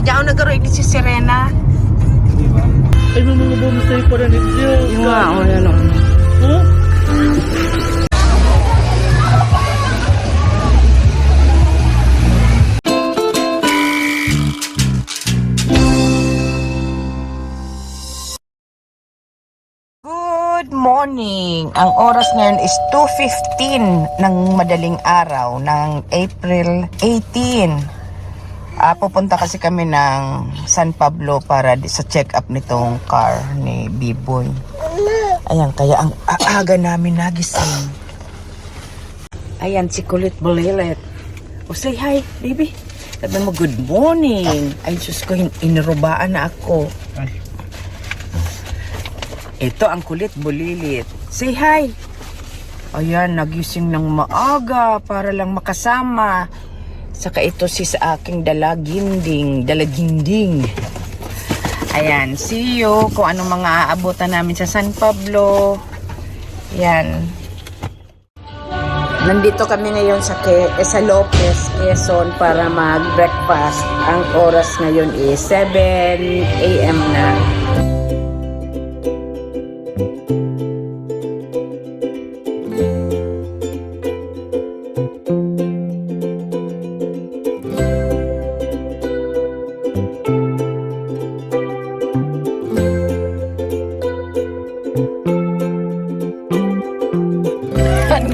Tadya ako nagkaroon si Serena. Di ba? Ay, may mga bonus tayo pa rin ito. Yung nga, o yan o. Huh? Good morning! Ang oras ngayon is 2:15 ng madaling araw ng April 18. Pupunta kasi kami ng San Pablo para sa check-up nitong car ni B-Boy. Ayan, kaya ang aaga namin nagising. Ayan, si Kulit Bulilit. O, say hi, baby. Sabi mo, good morning. Ay, sus ko, inirubaan na ako. Ay. Ito ang Kulit Bulilit. Say hi. Ayan, nagising ng maaga para lang makasama. Saka ito si sa aking dalaginding. Ayan, see you kung anong mga aabutan namin sa San Pablo. Ayan. Nandito kami ngayon sa Lopez, Quezon para mag-breakfast. Ang oras ngayon is 7 a.m. na.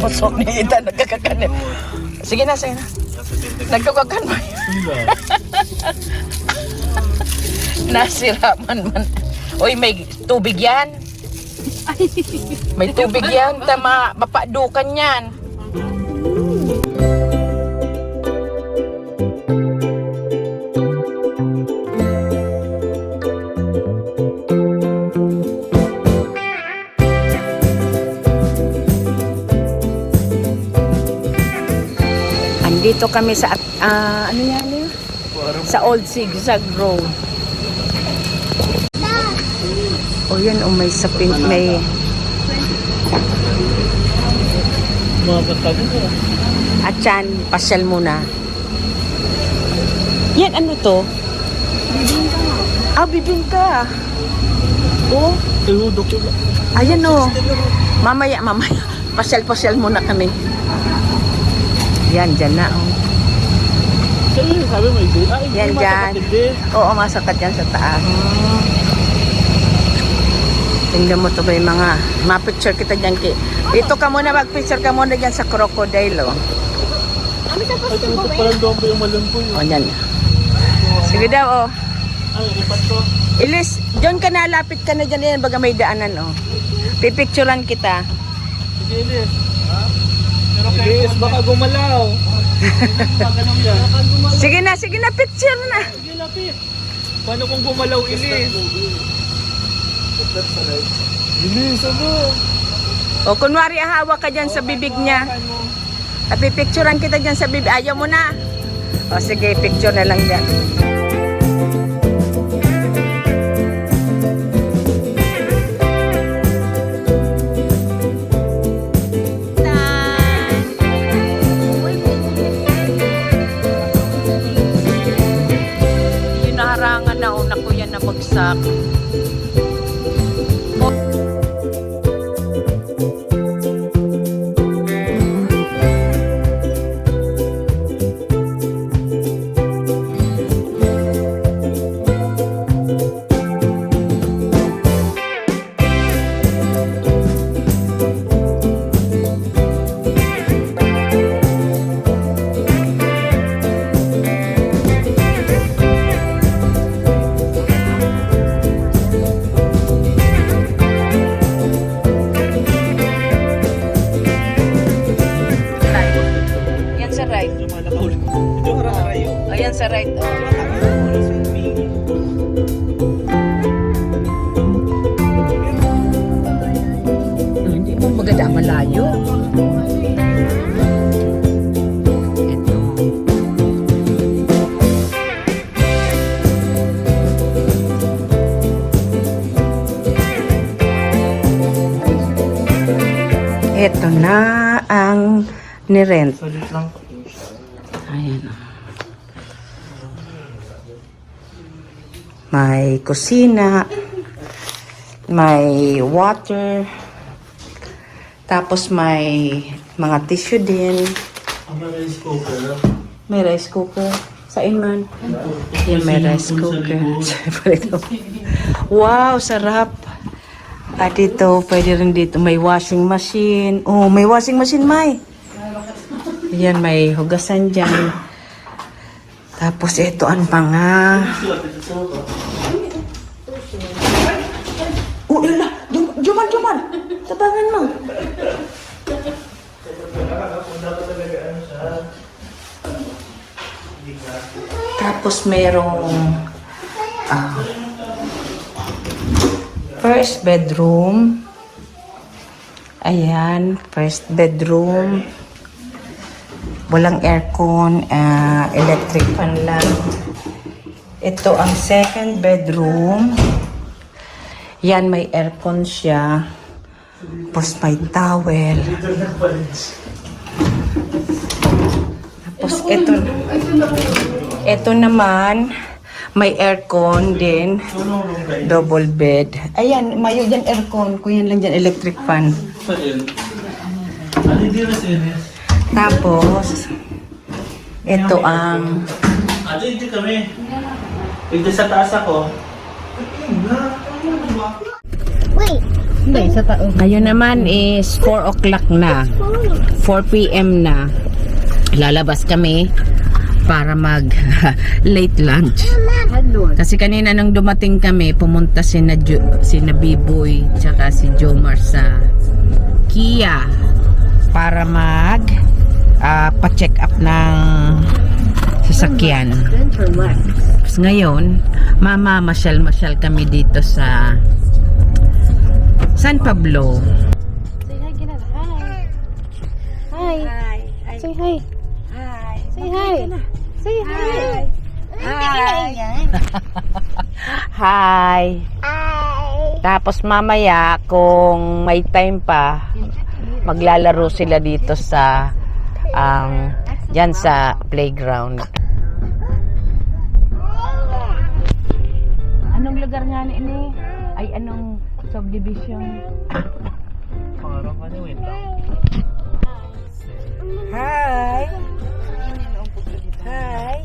Busog ni Ita, nagkakakan. Sige na. Nagkakakan mo. Nasira man. Uy, may tubig yan. May tubig yan. Tama, mapadukan yan. Dito kami sa ano yan? Sa Old Zigzag Road. O yan, may sapin, may Mga katabi ko. Atyan, pasyal muna. Yan, ano to? Bibingka. Bibingka. Oh. Ihudok ko ba? Ayan o. Mamaya. Pasyal muna kami. Yan, dyan na. Oh. Sa'yo, sabi mo, Yan dyan. Oo, masakat yan sa taas. Tingnan mo to ba yung mga ma-picture kita dyan. Dito ka muna, mag-picture ka muna dyan sa crocodile. Oh. Ay, ito parang doon ba yung malungko yun? O, yan. Sige daw, oh. Ay, ipat ko. Ilis, dyan ka na, lapit ka na dyan. Yan, baga may daanan, oh. Pipicturean kita. Sige, Ilis. Ha? Ilis, baka gumalaw. Sige na, picture na. Sige, lapit. Paano kung gumalaw, Ilis? Ilis, ano? O, kunwari, hawak ka dyan sa bibig niya. Pipicturean kita dyan sa bibig. Ayaw mo na. O, sige, picture na lang dyan. Bagsak. Ayan sa right, oh. Hindi mo maganda malayo. Ito. Ito na ang nirent. Ayan. may kusina, may water, tapos may mga tissue din. May rice cooker. Saan man? Yan, may rice cooker. Wow, sarap. At dito, pwede rin dito. May washing machine. Oh, may washing machine, May. Yan, may hugasan dyan. Tapos ito, ang panga. Oh, yun na. Juman. Tabangan mo. Tapos merong first bedroom. Ayan, first bedroom. Walang aircon, electric fan lang. Ito ang second bedroom. Yan, may aircon siya. Tapos may towel. Tapos ito naman, may aircon din. Double bed. Ayan, mayo dyan aircon. Kung yan lang dyan, electric fan. Tapos, ito ang... Hindi kami. Pagda sa taas ako. Wait. Hindi, sa taas. Ngayon naman is 4 o'clock na. 4 p.m. na. Lalabas kami para mag late lunch. Kasi kanina nang dumating kami, pumunta sina Biboy tsaka si Jomar sa Kia para mag pa-check up ng sasakyan. Tapos ngayon, mamasyal kami dito sa San Pablo. Say hi, Kinan. Hi. Hi. Say hi. Hi. Say hi. Say hi. Hi. Hi. Tapos mamaya kung may time pa, maglalaro sila dito sa dyan sa playground. Anong lugar nga ini? Ay anong subdivision? Pangarap ka ni wait lang. Hi. Hi.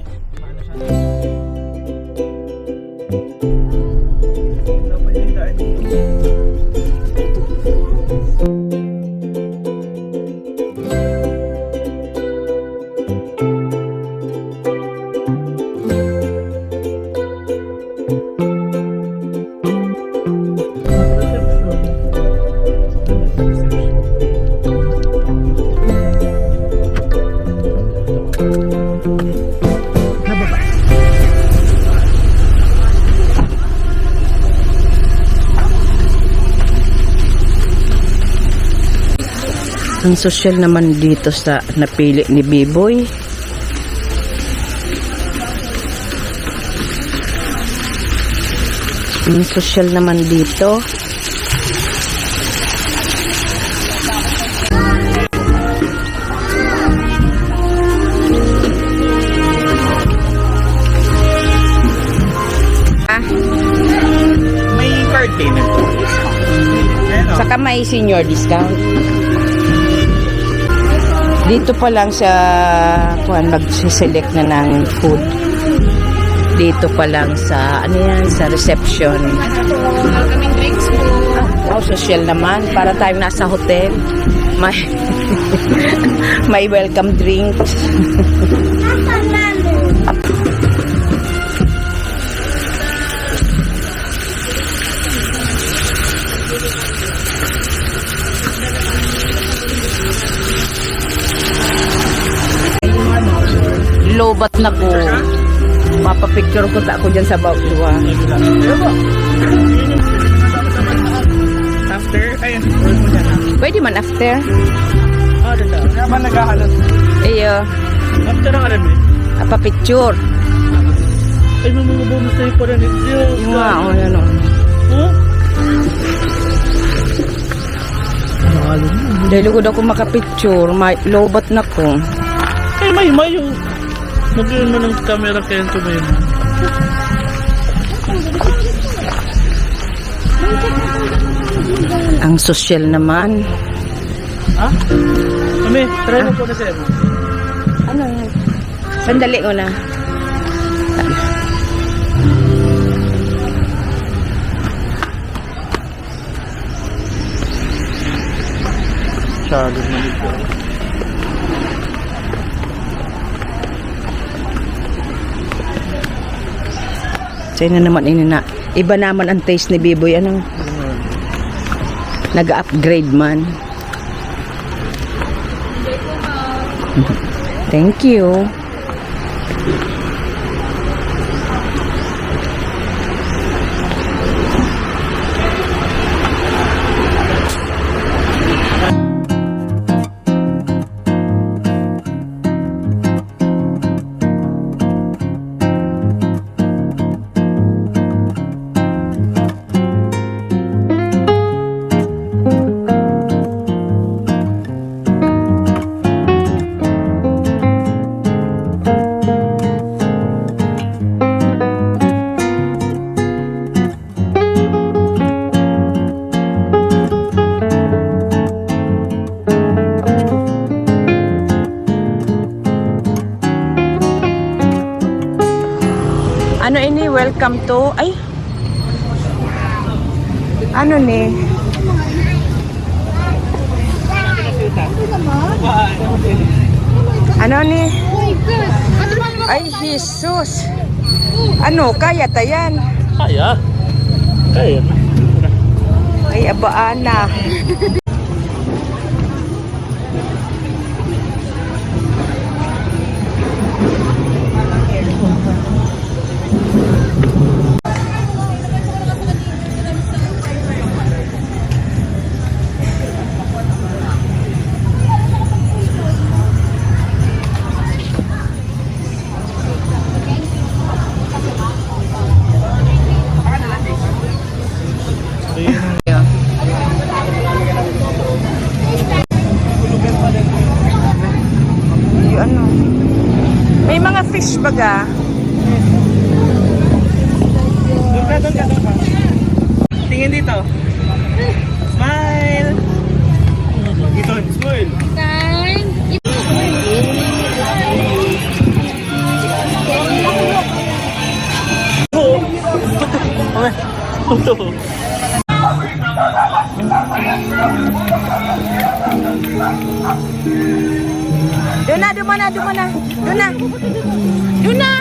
Ang social naman dito sa napili ni Biboy. Ang social naman dito. May card payment po. Saka may senior discount. Dito pa lang siya mag-select na ng food. Dito pa lang sa sa reception. Welcoming drinks po. Wow, social naman. Para tayo nasa hotel. May may welcome drinks. Lobat na ko. Mapapicture ko ta ako dyan sa bawah. After, ayun. Pwede man after. Ah, dito. Kaya ba naghahalas? Iyo. After ang alam eh. Apapicture. Ay, mamumubunod sa'yo pa rin ito. Yung nga, o yan o. Huh? Dahil lugod ako makapicture, may lobat na ko. Ay, may yung... Mag-iwan mo ng camera kayo ito may Ang social naman. Ha? Kami, try mo po na sa'yo. Ano yan? Sandali ko na. Masyadong manito. Sa'yo na naman ini na. Iba naman ang taste ni Biboy. Ano? Nag-upgrade man. Thank you. Ano ini? Welcome to... Ay! Ano ni? Ano ni? Ay, Jesus! Ano? Kaya tayan? Kaya? Kaya. Ay, abaan na. Ano? May mga fish baga. Doon ka, doon ka, doon ka. Tingin dito. Smile! Dito, smile. Doon na.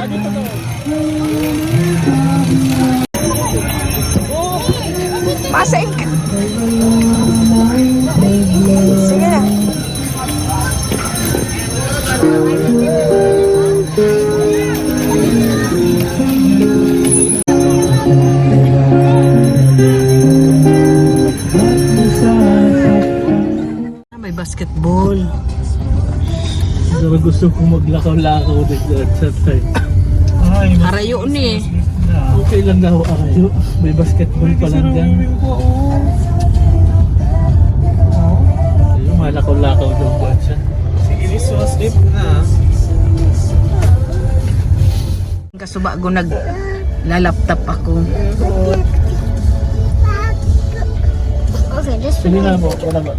Masain ka. Sige na. May basketball. Pero gusto kong maglakaw-lakaw dito sa time. Ay, Harayo ni. okay lang daw arayo. May basketball pa lang dyan. Ayun, malakaw-lakaw daw ba siya? Sige, so sleep na. Kasuba ko naglalaptop ako. Okay, just Sige na mo, wala ba?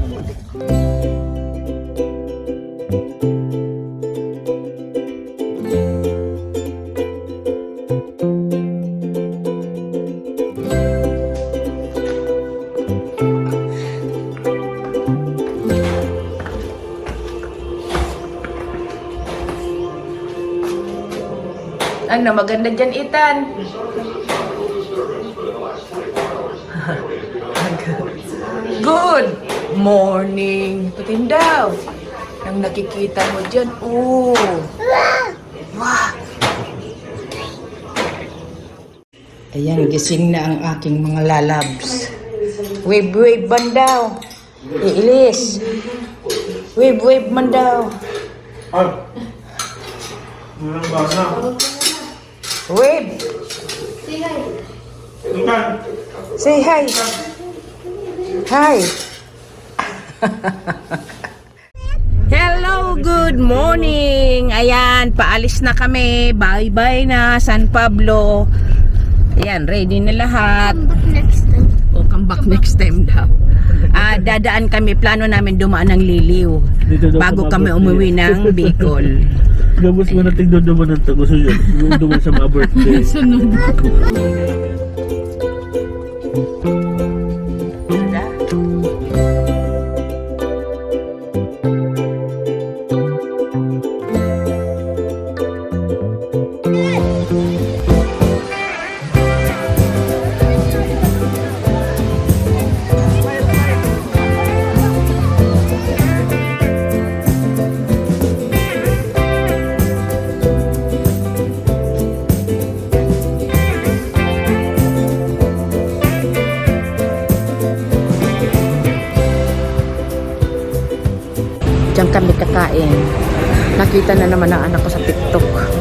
Ano, maganda dyan, Ethan. Good morning. Putin daw. Nang nakikita mo dyan, oh. Wow. Ayan, gising na ang aking mga lalabs. Wave man daw. Iilis. Wave man daw. Wave. Say hi. Hi. Hello, good morning. Ayan, paalis na kami. Bye-bye na San Pablo. Ayan, ready na lahat. Come back next time. O, come back next time daw. Dadaan kami, plano namin dumaan ng Liliw Dito daw bago sa kami mga umuwi birthday. ng Bicol. Gabos mo natin doon naman ng tago. So yun, yung duman sa mga birthday. Sunod. Diyan kami kakain. Nakita na naman ang anak ko sa TikTok.